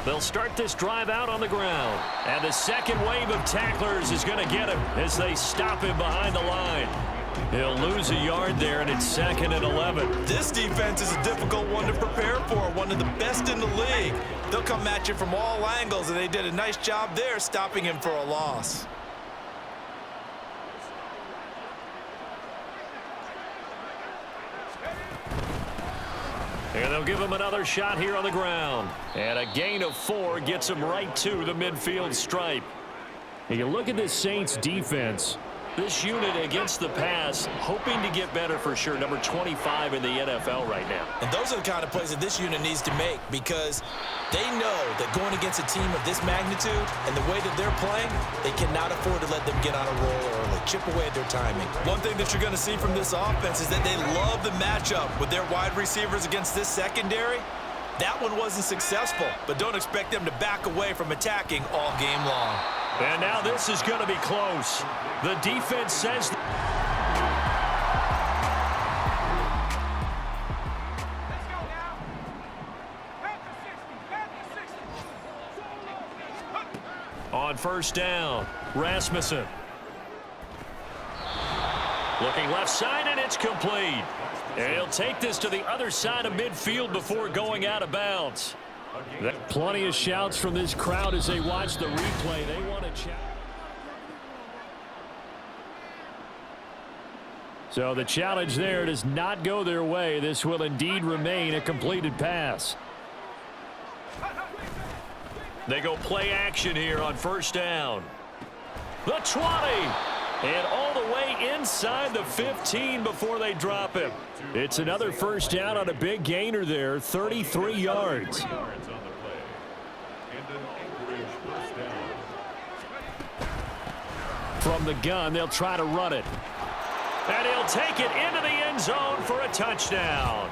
They'll start this drive out on the ground. And the second wave of tacklers is going to get him as they stop him behind the line. He'll lose a yard there, and it's 2nd and 11. This defense is a difficult one to prepare for, one of the best in the league. They'll come at you from all angles, and they did a nice job there stopping him for a loss. And they'll give him another shot here on the ground. And a gain of 4 gets him right to the midfield stripe. And you look at this Saints defense. This unit against the pass, hoping to get better for sure. Number 25 in the NFL right now. And those are the kind of plays that this unit needs to make, because they know that going against a team of this magnitude and the way that they're playing, they cannot afford to let them get on a roll early, chip away at their timing. One thing that you're going to see from this offense is that they love the matchup with their wide receivers against this secondary. That one wasn't successful, but don't expect them to back away from attacking all game long. And now this is going to be close. The defense says... On first down, Rasmussen. Looking left side, and it's complete. And he'll take this to the other side of midfield before going out of bounds. Plenty of shouts from this crowd as they watch the replay. They want to check. So the challenge there does not go their way. This will indeed remain a completed pass. They go play action here on first down. The 20. And all the way inside the 15 before they drop him. It's another first down on a big gainer there, 33 yards. From the gun, they'll try to run it. And he'll take it into the end zone for a touchdown.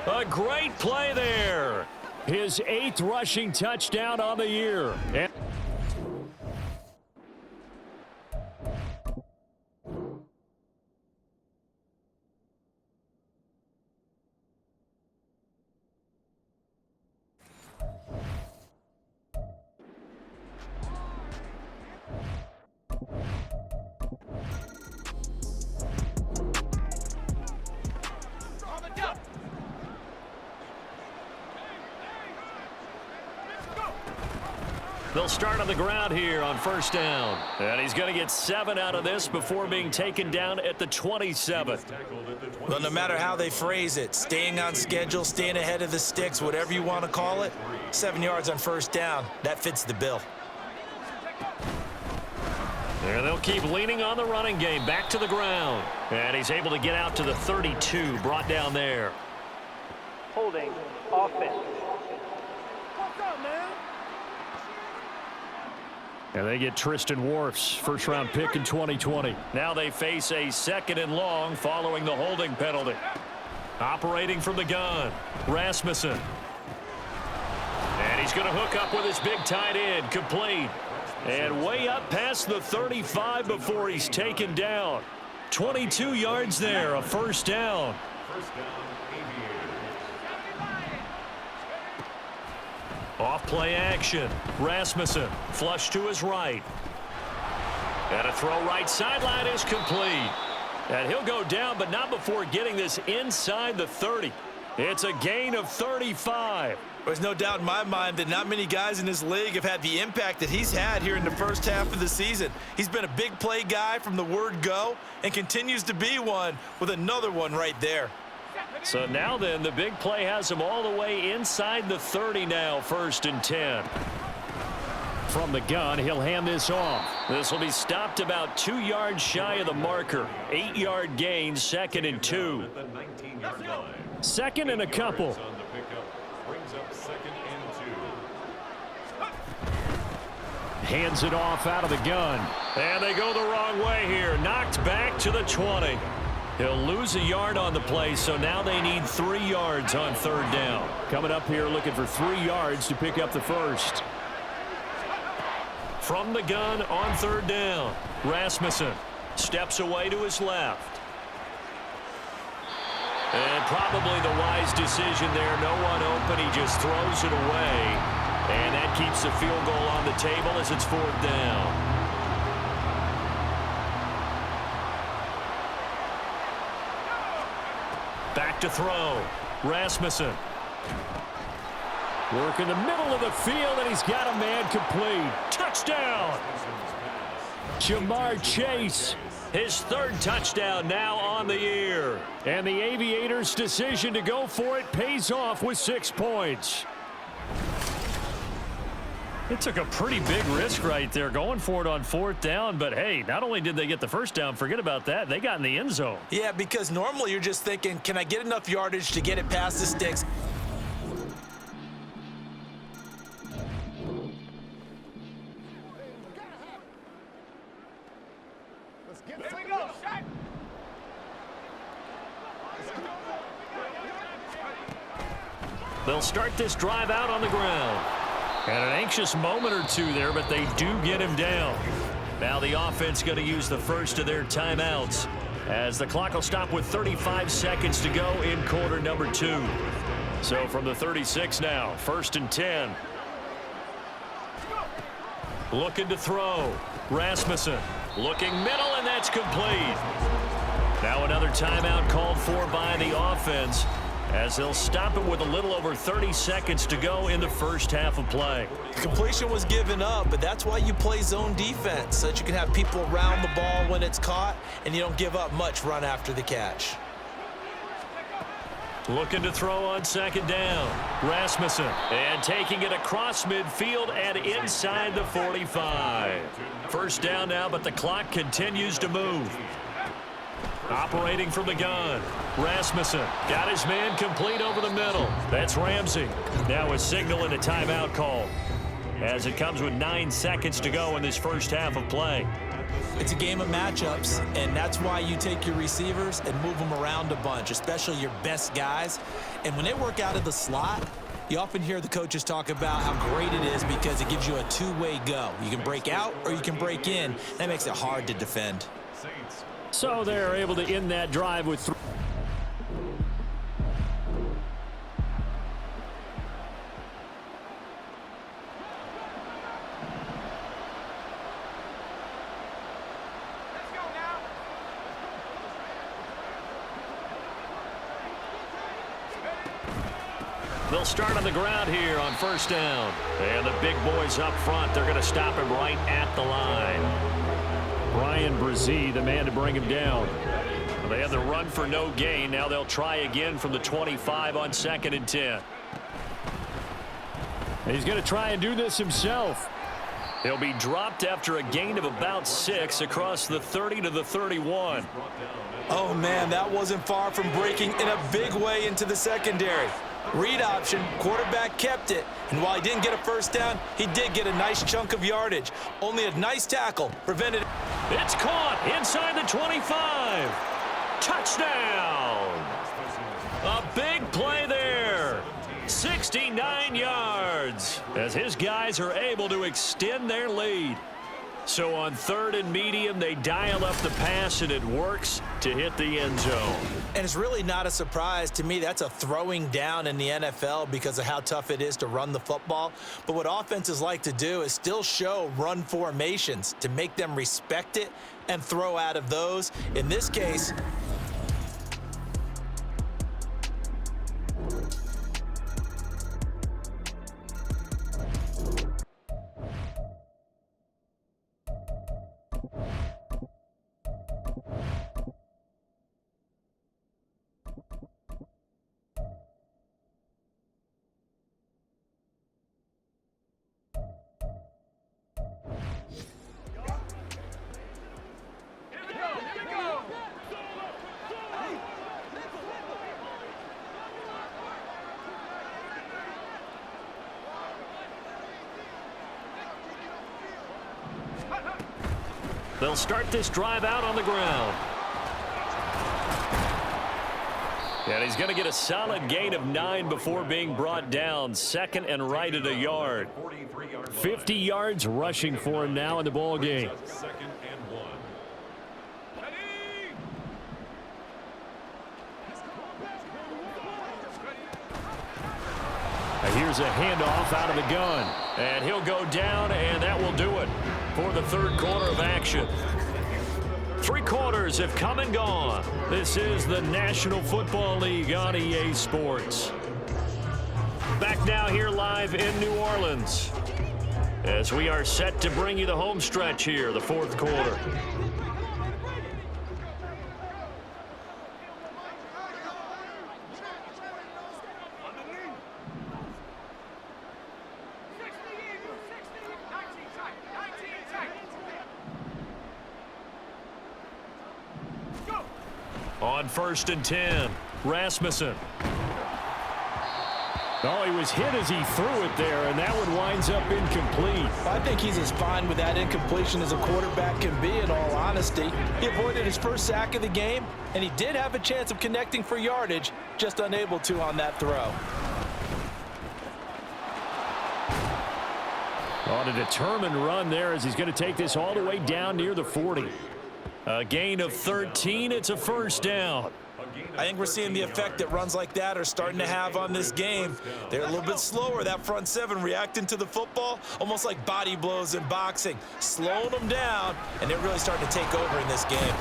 A great play there. His 8th rushing touchdown on the year. And they'll start on the ground here on first down. And he's going to get 7 out of this before being taken down at the 27. Well, no matter how they phrase it, staying on schedule, staying ahead of the sticks, whatever you want to call it, 7 yards on first down, that fits the bill. And they'll keep leaning on the running game back to the ground. And he's able to get out to the 32, brought down there. Holding offense. And they get Tristan Wirfs, first-round pick in 2020. Now they face a 2nd and long following the holding penalty. Operating from the gun, Rasmussen. And he's going to hook up with his big tight end, complete. And way up past the 35 before he's taken down. 22 yards there, a first down. First down, Aviators. Off play action. Rasmussen flush to his right. And a throw right sideline is complete. And he'll go down, but not before getting this inside the 30. It's a gain of 35. There's no doubt in my mind that not many guys in this league have had the impact that he's had here in the first half of the season. He's been a big play guy from the word go and continues to be one with another one right there. So now then, the big play has him all the way inside the 30 now, 1st and 10. From the gun, he'll hand this off. This will be stopped about 2 yards shy of the marker. 8-yard gain, 2nd and 2. At the 19-yard line. 2nd and a couple. On the pickup, brings up 2nd and 2. Hands it off out of the gun. And they go the wrong way here. Knocked back to the 20. He'll lose a yard on the play, so now they need 3 yards on 3rd down. Coming up here looking for 3 yards to pick up the first. From the gun on 3rd down, Rasmussen steps away to his left. And probably the wise decision there. No one open. He just throws it away. And that keeps the field goal on the table as it's 4th down. Back to throw. Rasmussen. Work in the middle of the field, and he's got a man complete. Touchdown! Jamar Chase. His 3rd touchdown now on the year. And the Aviators' decision to go for it pays off with 6 points. It took a pretty big risk right there going for it on 4th down, but hey, not only did they get the 1st down, forget about that, they got in the end zone. Yeah, because normally you're just thinking, can I get enough yardage to get it past the sticks? They'll start this drive out on the ground. And an anxious moment or two there, but they do get him down. Now the offense going to use the first of their timeouts as the clock will stop with 35 seconds to go in quarter number 2. So from the 36 now, 1st and 10. Looking to throw. Rasmussen looking middle, and that's complete. Now another timeout called for by the offense as they'll stop it with a little over 30 seconds to go in the first half of play. Completion was given up, but that's why you play zone defense, so that you can have people around the ball when it's caught, and you don't give up much run after the catch. Looking to throw on 2nd down. Rasmussen, and taking it across midfield and inside the 45. 1st down now, but the clock continues to move. Operating from the gun. Rasmussen got his man complete over the middle. That's Ramsey. Now a signal and a timeout call as it comes with 9 seconds to go in this first half of play. It's a game of matchups, and that's why you take your receivers and move them around a bunch, especially your best guys. And when they work out of the slot, you often hear the coaches talk about how great it is because it gives you a two-way go. You can break out or you can break in. That makes it hard to defend. So they're able to end that drive with 3. They'll start on the ground here on 1st down. And the big boys up front, they're going to stop him right at the line. Brian Brzee, the man to bring him down. They had the run for no gain. Now they'll try again from the 25 on 2nd and 10. He's going to try and do this himself. He'll be dropped after a gain of about 6 across the 30 to the 31. Oh, man, that wasn't far from breaking in a big way into the secondary. Read option, quarterback kept it, and while he didn't get a 1st down, he did get a nice chunk of yardage. Only a nice tackle prevented it. It's caught inside the 25. Touchdown! A big play there. 69 yards as his guys are able to extend their lead. So on 3rd and medium, they dial up the pass, and it works to hit the end zone. And it's really not a surprise to me. That's a throwing down in the NFL because of how tough it is to run the football. But what offenses like to do is still show run formations to make them respect it and throw out of those. In this case, they'll start this drive out on the ground. And he's going to get a solid gain of 9 before being brought down. 2nd and right at a yard. 50 yards rushing for him now in the ball game. 2nd and 1. Here's a handoff out of the gun. And he'll go down, and that will do it for the third quarter of action. 3 quarters have come and gone. This is the National Football League on EA Sports. Back now here live in New Orleans as we are set to bring you the home stretch here, the fourth quarter. On 1st and 10, Rasmussen. Oh, he was hit as he threw it there, and that one winds up incomplete. I think he's as fine with that incompletion as a quarterback can be, in all honesty. He avoided his first sack of the game, and he did have a chance of connecting for yardage, just unable to on that throw. On a determined run there as he's going to take this all the way down near the 40. A gain of 13. It's a first down. I think we're seeing the effect that runs like that are starting to have on this game. They're a little bit slower, that front seven reacting to the football, almost like body blows in boxing, slowing them down, and they're really starting to take over in this game.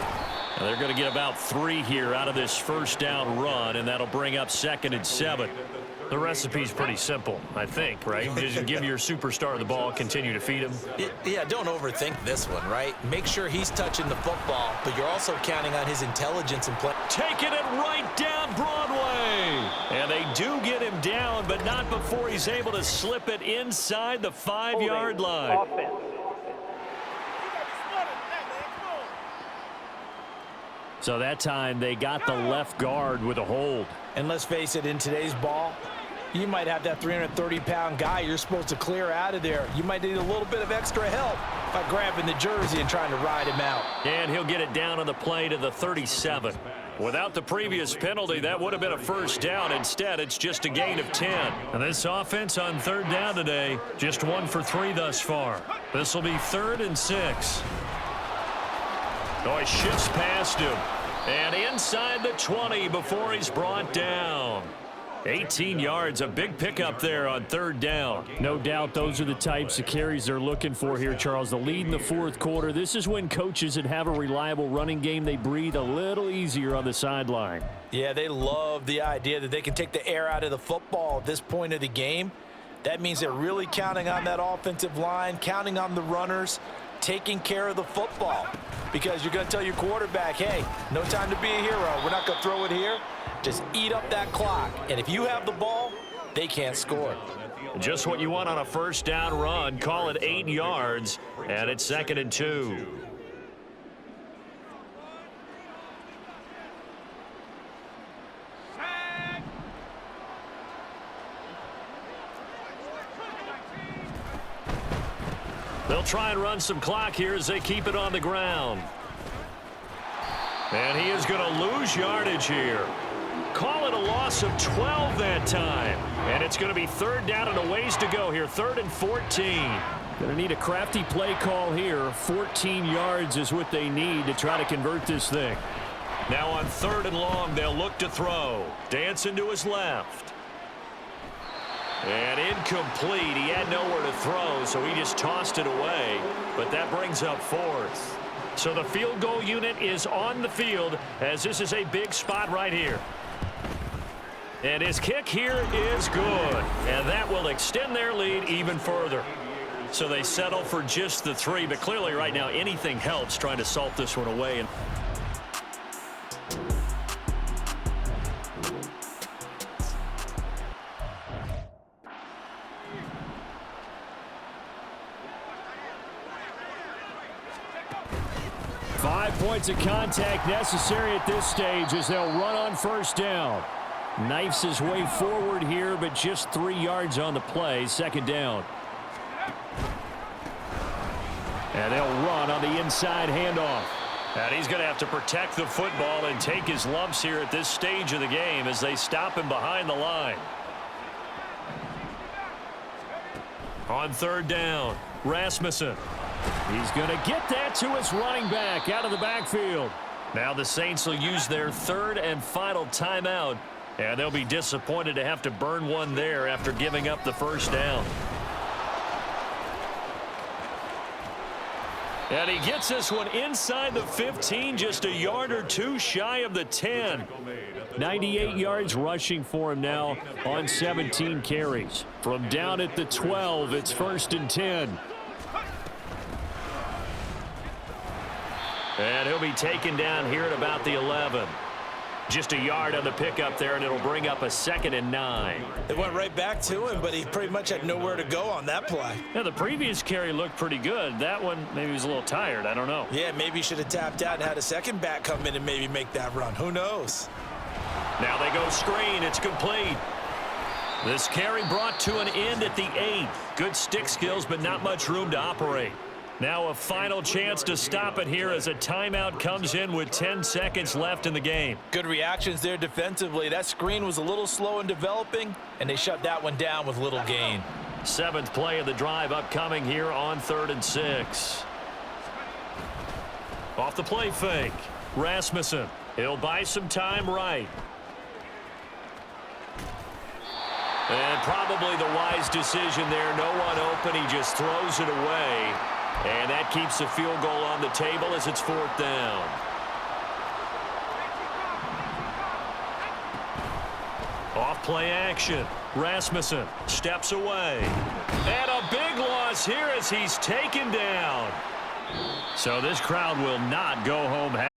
And they're going to get about 3 here out of this first down run, and that'll bring up 2nd and 7. The recipe's pretty simple, I think, right? Just give your superstar the ball, continue to feed him. Yeah, don't overthink this one, right? Make sure he's touching the football, but you're also counting on his intelligence and play. Taking it right down Broadway. And they do get him down, but not before he's able to slip it inside the 5-yard line. Offense. So that time they got the left guard with a hold. And let's face it, in today's ball, you might have that 330-pound guy you're supposed to clear out of there. You might need a little bit of extra help by grabbing the jersey and trying to ride him out. And he'll get it down on the play to the 37. Without the previous penalty, that would have been a first down. Instead, it's just a gain of 10. And this offense on 3rd down today, just 1 for 3 thus far. This will be 3rd and 6. Oh, he shifts past him. And inside the 20 before he's brought down. 18 yards, a big pickup there on 3rd down. No doubt those are the types of carries they're looking for here, Charles. The lead in the 4th quarter. This is when coaches that have a reliable running game, they breathe a little easier on the sideline. Yeah, they love the idea that they can take the air out of the football at this point of the game. That means they're really counting on that offensive line, counting on the runners, taking care of the football. Because you're going to tell your quarterback, hey, no time to be a hero. We're not going to throw it here. Just eat up that clock. And if you have the ball, they can't score. Just what you want on a first down run. Call it 8 yards, and it's 2nd and 2. They'll try and run some clock here as they keep it on the ground. And he is going to lose yardage here. Call it a loss of 12 that time. And it's going to be 3rd down and a ways to go here. 3rd and 14. Going to need a crafty play call here. 14 yards is what they need to try to convert this thing. Now on 3rd and long, they'll look to throw. Dancing to his left. And incomplete. He had nowhere to throw, so he just tossed it away. But that brings up 4th. So the field goal unit is on the field as this is a big spot right here. And his kick here is good. And that will extend their lead even further. So they settle for just the 3. But clearly right now anything helps trying to salt this one away. 5 points of contact necessary at this stage as they'll run on first down. Knifes his way forward here, but just 3 yards on the play. 2nd down. And they'll run on the inside handoff. And he's going to have to protect the football and take his lumps here at this stage of the game as they stop him behind the line. On 3rd down, Rasmussen. He's going to get that to his running back out of the backfield. Now the Saints will use their 3rd and final timeout And they'll be disappointed to have to burn one there after giving up the first down. And he gets this one inside the 15, just a yard or two shy of the 10. 98 yards rushing for him now on 17 carries. From down at the 12, it's 1st and 10. And he'll be taken down here at about the 11. Just a yard on the pickup there, and it'll bring up a 2nd and 9. It went right back to him, but he pretty much had nowhere to go on that play. Yeah, the previous carry looked pretty good. That one, maybe he was a little tired. I don't know. Yeah, maybe he should have tapped out and had a second back come in and maybe make that run. Who knows? Now they go screen. It's complete. This carry brought to an end at the 8. Good stick skills, but not much room to operate. Now a final chance to stop it here as a timeout comes in with 10 seconds left in the game. Good reactions there defensively. That screen was a little slow in developing, and they shut that one down with little gain. 7th play of the drive upcoming here on 3rd and 6. Off the play fake. Rasmussen. He'll buy some time right. And probably the wise decision there. No one open. He just throws it away. And that keeps the field goal on the table as it's 4th down. Off play action. Rasmussen steps away. And a big loss here as he's taken down. So this crowd will not go home happy.